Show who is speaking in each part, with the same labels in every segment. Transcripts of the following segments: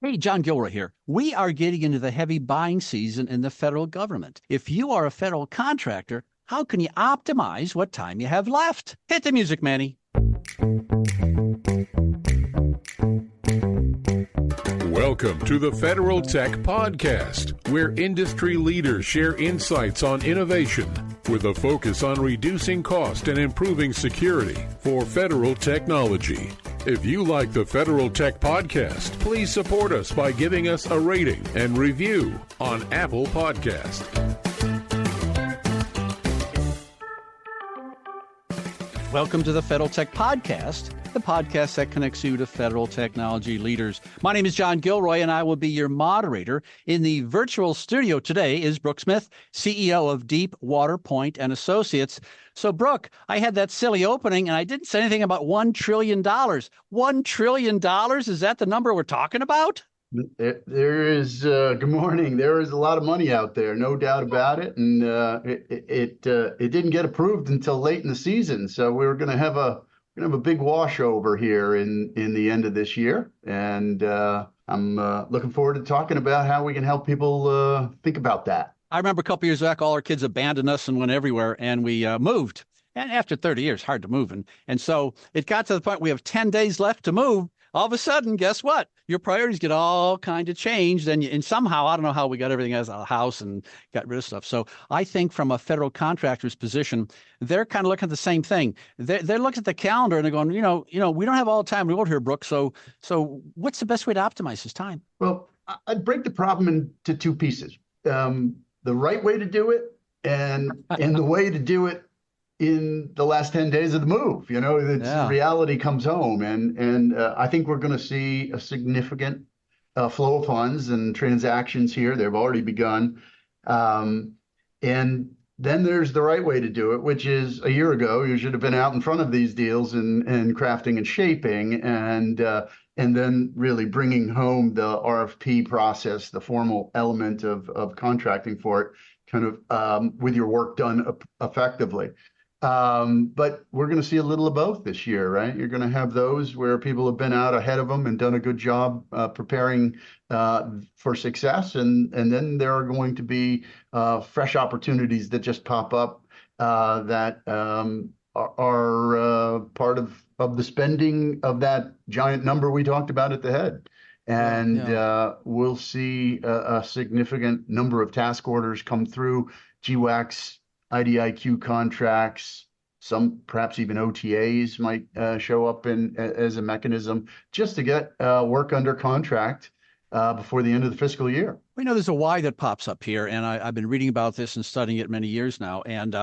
Speaker 1: Hey, John Gilroy here. We are getting into the heavy buying season in the federal government. If you are a federal contractor, how can you optimize what time you have left? Hit the music, Manny.
Speaker 2: Welcome to the Federal Tech Podcast, where industry leaders share insights on innovation with a focus on reducing cost and improving security for federal technology. If you like the Federal Tech Podcast, please support us by giving us a rating and review on Apple Podcast.
Speaker 1: Welcome to the Federal Tech Podcast, the podcast that connects you to federal technology leaders. My name is John Gilroy, and I will be your moderator. In the virtual studio today is Brooke Smith, CEO of Deep Water Point and Associates. So, Brooke, I had that silly opening, and I didn't say anything about $1 trillion. $1 trillion? Is that the number we're talking about?
Speaker 3: There is, good morning. There is a lot of money out there, no doubt about it. And it didn't get approved until late in the season. So we're going to have a big washover here in the end of this year. And I'm looking forward to talking about how we can help people think about that.
Speaker 1: I remember a couple years back, all our kids abandoned us and went everywhere, and we moved. And after 30 years, hard to move. And so it got to the point we have 10 days left to move. All of a sudden, guess what? Your priorities get all kind of changed. And somehow, I don't know how we got everything out of the house and got rid of stuff. So I think from a federal contractor's position, they're kind of looking at the same thing. They're looking at the calendar and they're going, we don't have all the time in the world here, Brooke. So what's the best way to optimize this time?
Speaker 3: Well, I'd break the problem into two pieces. The right way to do it and the way to do it in the last 10 days of the move. Reality comes home, and I think we're going to see a significant flow of funds and transactions here. They've already begun. And then there's the right way to do it, which is a year ago, you should have been out in front of these deals and crafting and shaping and then really bringing home the RFP process, the formal element of contracting for it, kind of with your work done effectively. But we're going to see a little of both this year, right? You're going to have those where people have been out ahead of them and done a good job preparing for success. And then there are going to be fresh opportunities that just pop up that are part of the spending of that giant number we talked about at the head. And we'll see a significant number of task orders come through, GWACs, IDIQ contracts, some perhaps even OTAs might show up as a mechanism just to get work under contract before the end of the fiscal year.
Speaker 1: We know there's a why that pops up here, and I've been reading about this and studying it many years now. And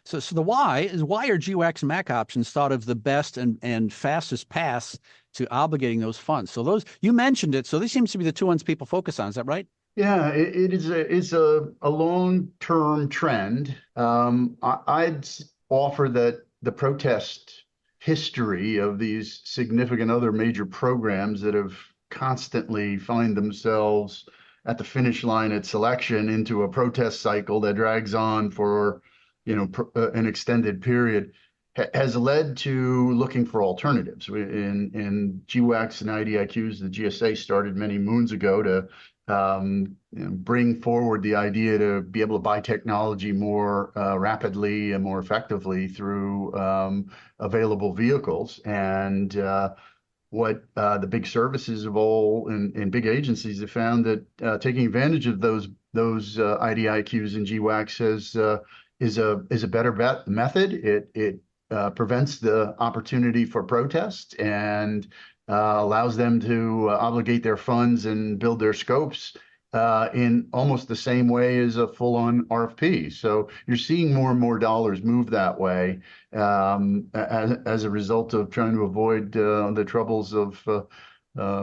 Speaker 1: so the why is, why are GWACs and MAC options thought of the best and fastest paths to obligating those funds? So those, you mentioned it, so these seems to be the two ones people focus on. Is that right?
Speaker 3: Yeah, it's a long-term trend. I'd offer that the protest history of these significant other major programs that have constantly find themselves at the finish line at selection into a protest cycle that drags on for an extended period has led to looking for alternatives. In GWACs and IDIQs, the GSA started many moons ago to bring forward the idea to be able to buy technology more rapidly and more effectively through available vehicles. And what the big services of all and big agencies have found that taking advantage of those IDIQs and GWACs is a better method. It prevents the opportunity for protest and allows them to obligate their funds and build their scopes in almost the same way as a full-on RFP. So you're seeing more and more dollars move that way as a result of trying to avoid the troubles of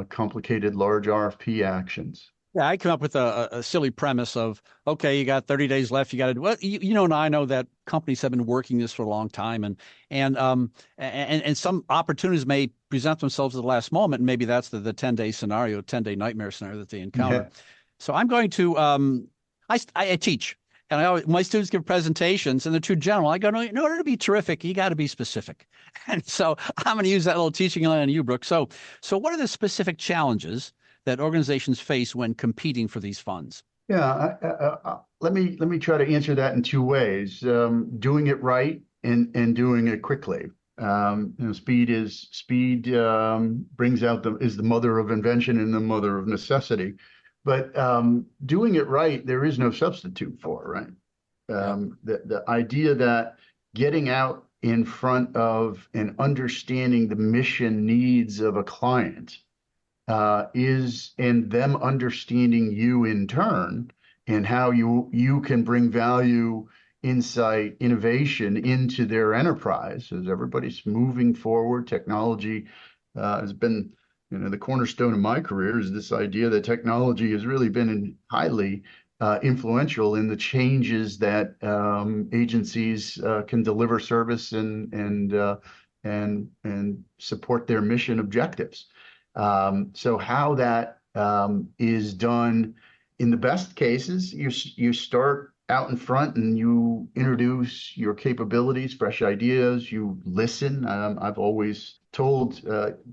Speaker 3: complicated large RFP actions.
Speaker 1: Yeah, I came up with a silly premise of, okay, you got 30 days left. You got to, well, and I know that companies have been working this for a long time, and some opportunities may present themselves at the last moment. And maybe that's the 10-day scenario, 10-day nightmare scenario that they encounter. Yeah. So I'm going to, I teach, and my students give presentations, and they're too general. I go, no, in order to be terrific, you got to be specific. And so I'm going to use that little teaching line on you, Brooke. So what are the specific challenges that organizations face when competing for these funds?
Speaker 3: Yeah, let me try to answer that in two ways: doing it right and doing it quickly. Speed brings out is the mother of invention and the mother of necessity. But doing it right, there is no substitute for, right?
Speaker 1: Yep.
Speaker 3: The idea that getting out in front of and understanding the mission needs of a client and them understanding you in turn and how you can bring value, insight, innovation into their enterprise as everybody's moving forward. Technology has been, the cornerstone of my career is this idea that technology has really been highly influential in the changes that agencies can deliver service and support their mission objectives. So how that is done in the best cases, you start out in front and you introduce your capabilities, fresh ideas, you listen. I've always told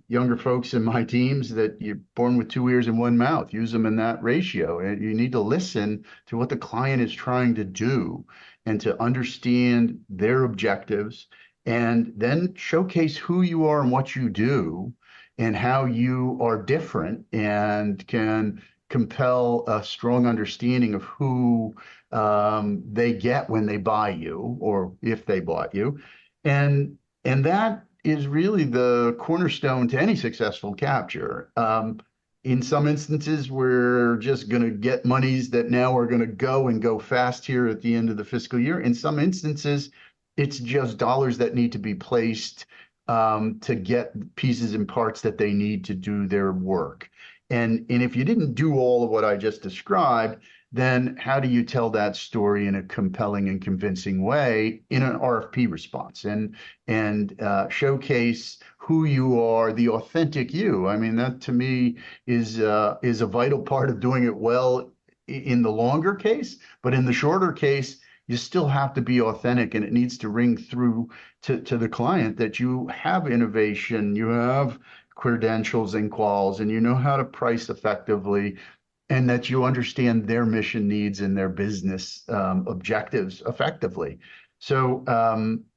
Speaker 3: younger folks in my teams that you're born with two ears and one mouth. Use them in that ratio. And you need to listen to what the client is trying to do and to understand their objectives, and then showcase who you are and what you do and how you are different and can compel a strong understanding of who they get when they buy you or if they bought you. And that is really the cornerstone to any successful capture. In some instances, we're just going to get monies that now are going to go fast here at the end of the fiscal year. In some instances, it's just dollars that need to be placed to get pieces and parts that they need to do their work. And if you didn't do all of what I just described, then how do you tell that story in a compelling and convincing way in an RFP response and showcase who you are, the authentic you? I mean, that to me is a vital part of doing it well in the longer case, but in the shorter case, you still have to be authentic, and it needs to ring through to the client that you have innovation, you have credentials and quals, and you know how to price effectively, and that you understand their mission needs and their business objectives effectively. So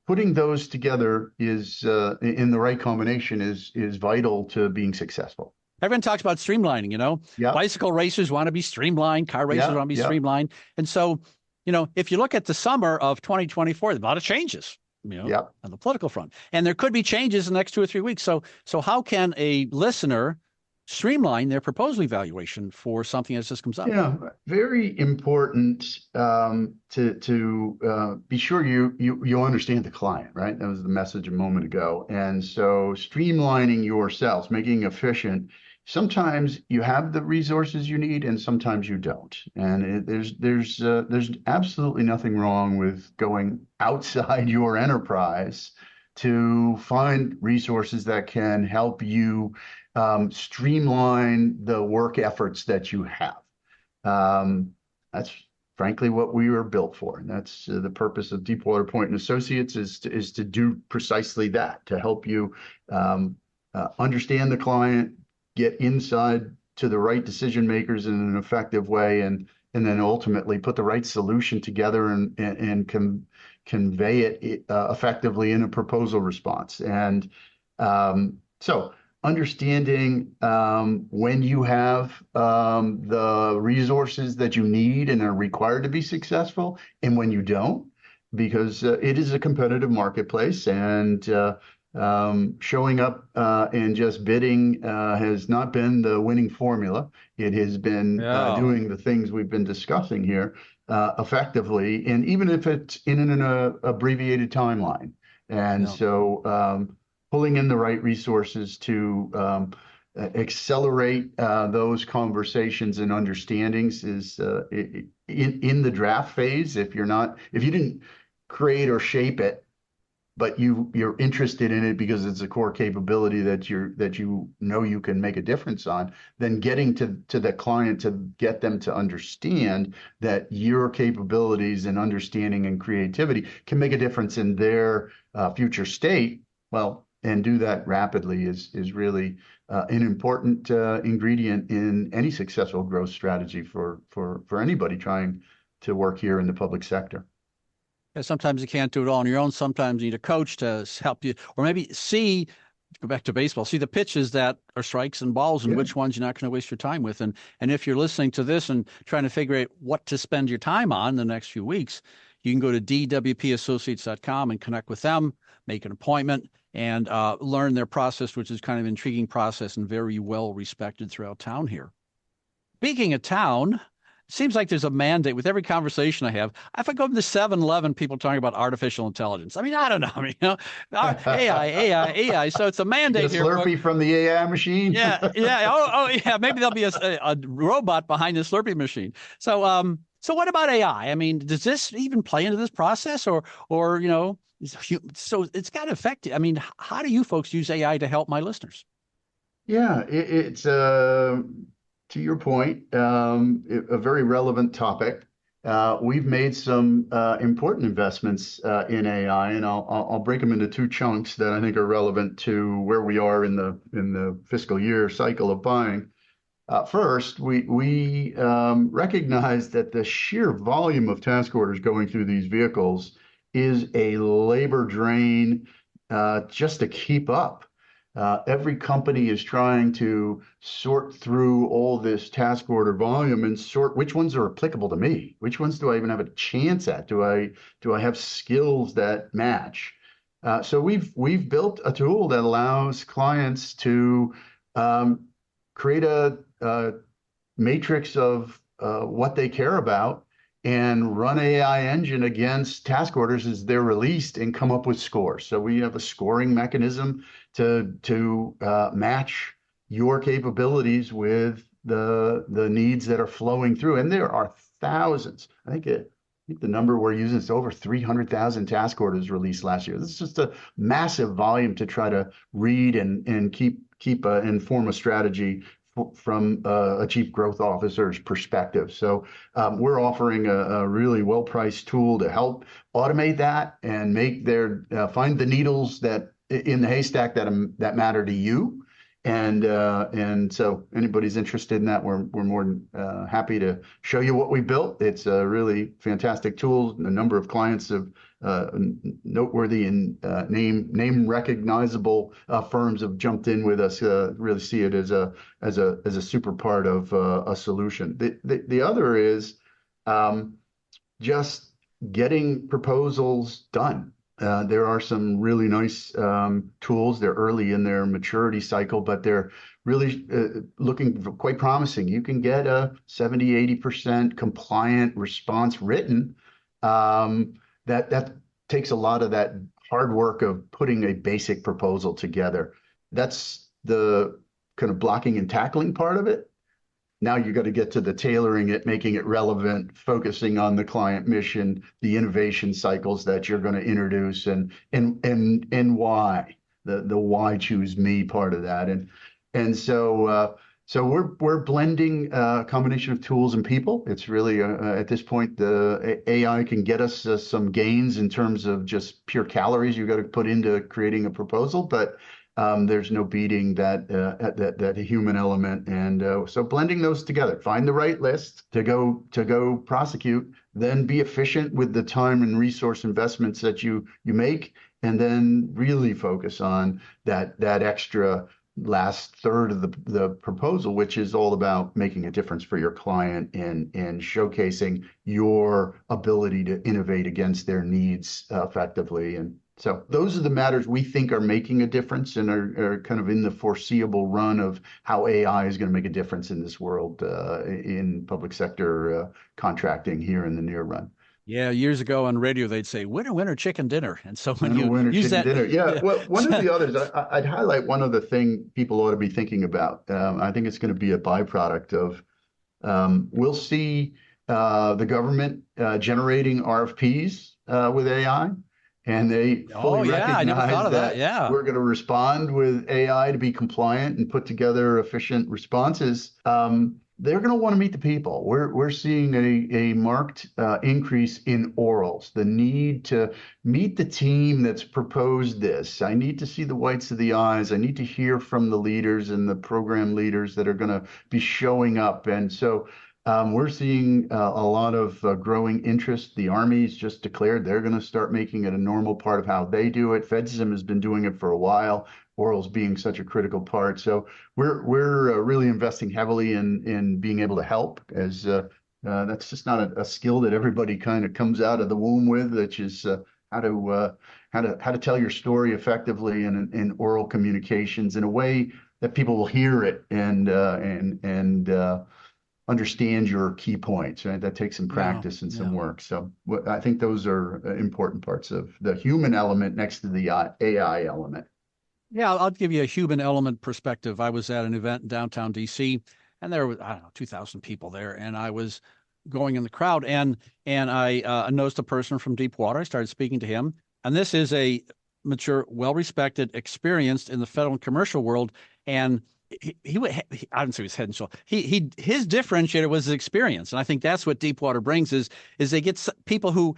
Speaker 3: putting those together is in the right combination is vital to being successful.
Speaker 1: Everyone talks about streamlining,
Speaker 3: Yeah.
Speaker 1: Bicycle racers want to be streamlined, car racers
Speaker 3: Yeah,
Speaker 1: want to be
Speaker 3: yeah.
Speaker 1: streamlined. And so, if you look at the summer of 2024, there's a lot of changes,
Speaker 3: Yep.
Speaker 1: on the political front. And there could be changes in the next 2 or 3 weeks. So how can a listener streamline their proposal evaluation for something that just comes up?
Speaker 3: Yeah, very important to be sure you understand the client, right? That was the message a moment ago. And so streamlining yourselves, making efficient. Sometimes you have the resources you need, and sometimes you don't. And there's absolutely nothing wrong with going outside your enterprise to find resources that can help you streamline the work efforts that you have. That's frankly what we were built for, and that's the purpose of Deepwater Point and Associates is to do precisely that, to help you understand the client, get inside to the right decision makers in an effective way, and then ultimately put the right solution together and convey it effectively in a proposal response. And so understanding when you have the resources that you need and are required to be successful and when you don't, because it is a competitive marketplace, and showing up and just bidding has not been the winning formula. It has been doing the things we've been discussing here effectively, and even if it's in an abbreviated timeline. And so pulling in the right resources to accelerate those conversations and understandings is in the draft phase. If you didn't create or shape it, but you're interested in it because it's a core capability that you can make a difference on, then getting to the client to get them to understand that your capabilities and understanding and creativity can make a difference in their future state, well, and do that rapidly is really an important ingredient in any successful growth strategy for anybody trying to work here in the public sector.
Speaker 1: Yeah, sometimes you can't do it all on your own. Sometimes you need a coach to help you, or maybe go back to baseball, see the pitches that are strikes and balls and which ones you're not going to waste your time with. And if you're listening to this and trying to figure out what to spend your time on the next few weeks, you can go to dwpassociates.com and connect with them, make an appointment, and learn their process, which is kind of an intriguing process and very well respected throughout town here. Speaking of town, it seems like there's a mandate with every conversation I have. If I go to the 7-Eleven, people talking about artificial intelligence. I mean, I don't know. I mean, AI. So it's a mandate
Speaker 3: here. Slurpee from the AI machine.
Speaker 1: Yeah. Oh, yeah. Maybe there'll be a robot behind the Slurpee machine. So what about AI? I mean, does this even play into this process, or so it's got to affect it. I mean, how do you folks use AI to help my listeners?
Speaker 3: Yeah, it's to your point, a very relevant topic. We've made some important investments in AI, and I'll break them into two chunks that I think are relevant to where we are in the fiscal year cycle of buying. First, we recognize that the sheer volume of task orders going through these vehicles is a labor drain just to keep up. Every company is trying to sort through all this task order volume and sort which ones are applicable to me. Which ones do I even have a chance at? Do I have skills that match? So we've built a tool that allows clients to create a matrix of what they care about and run AI engine against task orders as they're released and come up with scores. So we have a scoring mechanism to match your capabilities with the needs that are flowing through. And there are thousands. I think the number we're using is over 300,000 task orders released last year. This is just a massive volume to try to read and keep inform a strategy from a chief growth officer's perspective. So we're offering a really well-priced tool to help automate that and make find the needles that in the haystack that matter to you. And so anybody's interested in that, we're more than happy to show you what we built. It's a really fantastic tool. A number of clients have noteworthy and name recognizable firms have jumped in with us. Really see it as a super part of a solution. The other is just getting proposals done. There are some really nice tools. They're early in their maturity cycle, but they're really looking quite promising. You can get a 70-80% compliant response written. That takes a lot of that hard work of putting a basic proposal together. That's the kind of blocking and tackling part of it. Now you got to get to the tailoring it, making it relevant, focusing on the client mission, the innovation cycles that you're going to introduce, and why the why choose me part of that, and so we're blending a combination of tools and people. It's really at this point the AI can get us some gains in terms of just pure calories you got to put into creating a proposal, but there's no beating that human element, and so blending those together, find the right list to go prosecute, then be efficient with the time and resource investments that you make, and then really focus on that extra last third of the proposal, which is all about making a difference for your client and showcasing your ability to innovate against their needs effectively. And so those are the matters we think are making a difference and are kind of in the foreseeable run of how AI is going to make a difference in this world in public sector contracting here in the near run.
Speaker 1: Yeah, years ago on radio, they'd say winner, winner, chicken dinner. And so when you use that,
Speaker 3: dinner. Yeah. Well, one of the others, I'd highlight one other thing people ought to be thinking about. I think it's going to be a byproduct of, we'll see the government generating RFPs with AI. And they fully recognize that we're going to respond with AI to be compliant and put together efficient responses. they're going to want to meet the people. We're seeing a marked increase in orals, the need to meet the team that's proposed this. I need to see the whites of the eyes. I need to hear from the leaders and the program leaders that are going to be showing up. And so we're seeing a lot of growing interest. The Army's just declared they're going to start making it a normal part of how they do it. FEDSIM has been doing it for a while, orals being such a critical part. So we're really investing heavily in being able to help, as that's just not a skill that everybody kind of comes out of the womb with, which is how to tell your story effectively in oral communications in a way that people will hear it and understand your key points, right? That takes some practice and some work. So I think those are important parts of the human element next to the AI element.
Speaker 1: Yeah, I'll give you a human element perspective. I was at an event in downtown DC, and there was, I don't know, 2,000 people there, and I was going in the crowd, and I noticed a person from Deepwater. I started speaking to him, and this is a mature, well-respected, experienced in the federal and commercial world, and he I wouldn't say he was head and shoulders. His differentiator was his experience, and I think that's what Deepwater brings is they get people who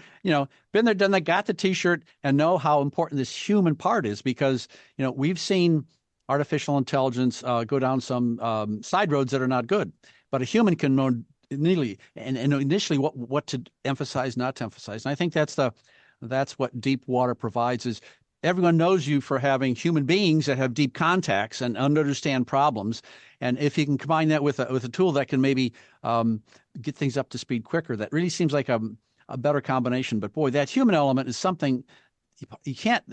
Speaker 1: been there, done that, got the T-shirt, and know how important this human part is. Because we've seen artificial intelligence go down some side roads that are not good, but a human can know initially what to emphasize, not to emphasize. And I think that's what Deepwater provides is. Everyone knows you for having human beings that have deep contacts and understand problems. And if you can combine that with a tool that can maybe get things up to speed quicker, that really seems like a better combination. But boy, that human element is something you can't.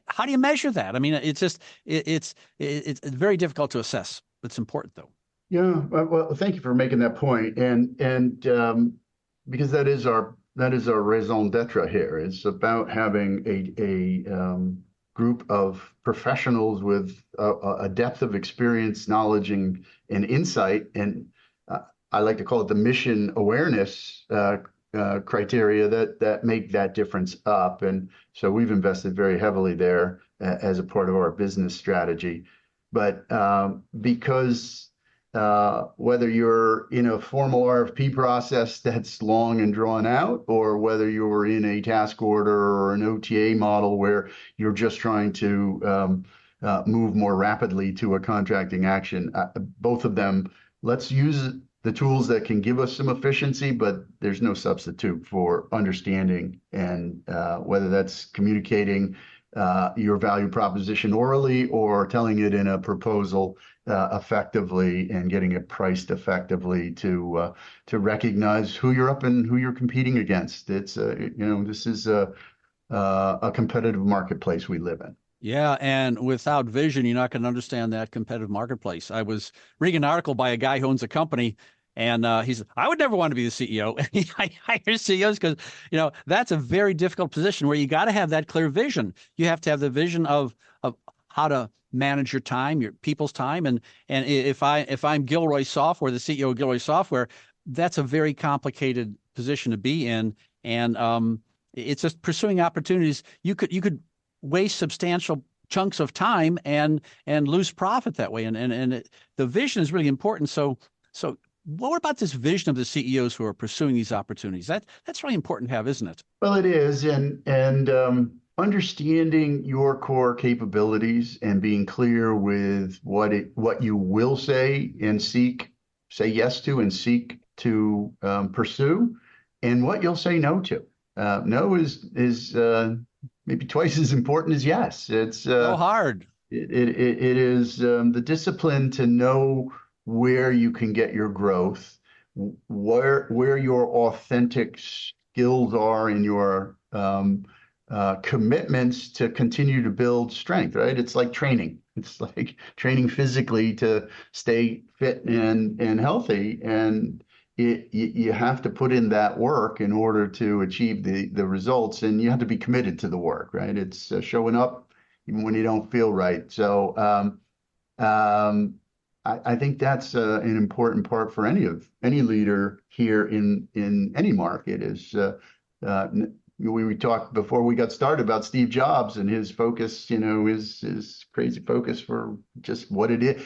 Speaker 1: How do you measure that? I mean, it's very difficult to assess. It's important though.
Speaker 3: Yeah. Well, thank you for making that point. And because that is our raison d'etre here. It's about having a group of professionals with a depth of experience, knowledge, and insight. And I like to call it the mission awareness criteria that make that difference up. And so we've invested very heavily there as a part of our business strategy. But because whether you're in a formal RFP process that's long and drawn out, or whether you're in a task order or an OTA model where you're just trying to move more rapidly to a contracting action, both of them, let's use the tools that can give us some efficiency, but there's no substitute for understanding and whether that's communicating your value proposition orally or telling it in a proposal effectively and getting it priced effectively to recognize who you're up and who you're competing against. It's this is a competitive marketplace we live in.
Speaker 1: Yeah, and without vision, you're not going to understand that competitive marketplace. I was reading an article by a guy who owns a company, and he said, I would never want to be the CEO. I hire CEOs because, that's a very difficult position where you got to have that clear vision. You have to have the vision of how to manage your time, your people's time. And if I'm Gilroy Software, the CEO of Gilroy Software, that's a very complicated position to be in. And it's just pursuing opportunities. You could waste substantial chunks of time and lose profit that way. And the vision is really important. So what about this vision of the CEOs who are pursuing these opportunities? That's really important to have, isn't it?
Speaker 3: Well, it is. And understanding your core capabilities and being clear with what you will say and say yes to and seek to pursue, and what you'll say no to. No is maybe twice as important as yes. It's
Speaker 1: so hard.
Speaker 3: It is the discipline to know where you can get your growth, where your authentic skills are in your commitments to continue to build strength, right? It's like training. It's like training physically to stay fit and healthy. And you have to put in that work in order to achieve the results, and you have to be committed to the work, right? It's showing up even when you don't feel right. So I think that's an important part for any leader here in any market is we talked before we got started about Steve Jobs and his focus, his crazy focus for just what it is.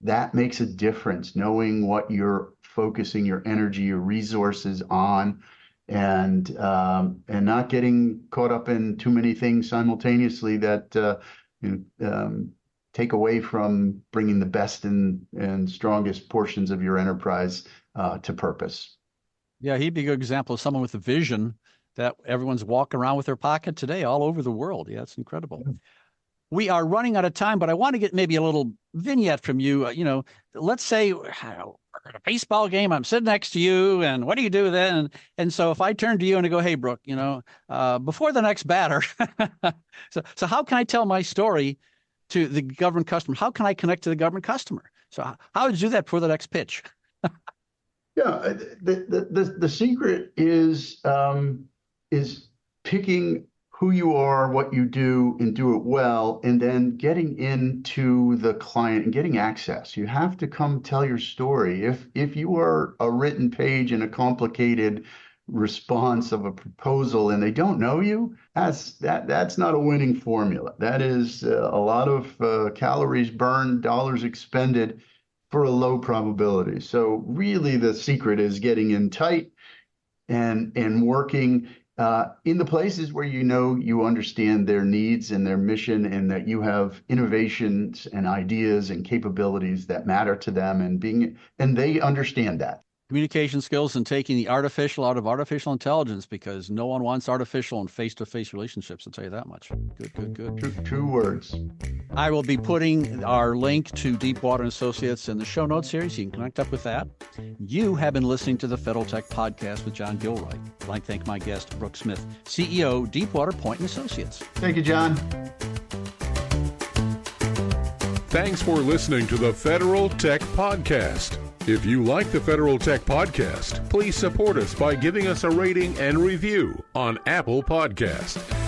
Speaker 3: That makes a difference, knowing what your focusing your energy, your resources on, and not getting caught up in too many things simultaneously that take away from bringing the best and strongest portions of your enterprise to purpose.
Speaker 1: Yeah, he'd be a good example of someone with a vision that everyone's walking around with their pocket today all over the world. Yeah, it's incredible. Yeah. We are running out of time, but I want to get maybe a little vignette from you. Let's say we're at a baseball game, I'm sitting next to you, and what do you do then? And so if I turn to you and I go, hey, Brooke, before the next batter, so how can I tell my story to the government customer? How can I connect to the government customer? So how would you do that before the next pitch?
Speaker 3: Yeah, the secret is picking who you are, what you do, and do it well, and then getting into the client and getting access. You have to come tell your story. If you are a written page in a complicated response of a proposal and they don't know you, that's not a winning formula. That is a lot of calories burned, dollars expended for a low probability. So really the secret is getting in tight and working in the places where you understand their needs and their mission, and that you have innovations and ideas and capabilities that matter to them, and they understand that.
Speaker 1: Communication skills and taking the artificial out of artificial intelligence, because no one wants artificial and face-to-face relationships, I'll tell you that much. Good.
Speaker 3: True words.
Speaker 1: I will be putting our link to Deepwater & Associates in the show notes here, so you can connect up with that. You have been listening to the Federal Tech Podcast with John Gilroy. I'd like to thank my guest, Brooke Smith, CEO, Deepwater Point & Associates.
Speaker 3: Thank you, John.
Speaker 2: Thanks for listening to the Federal Tech Podcast. If you like the Federal Tech Podcast, please support us by giving us a rating and review on Apple Podcasts.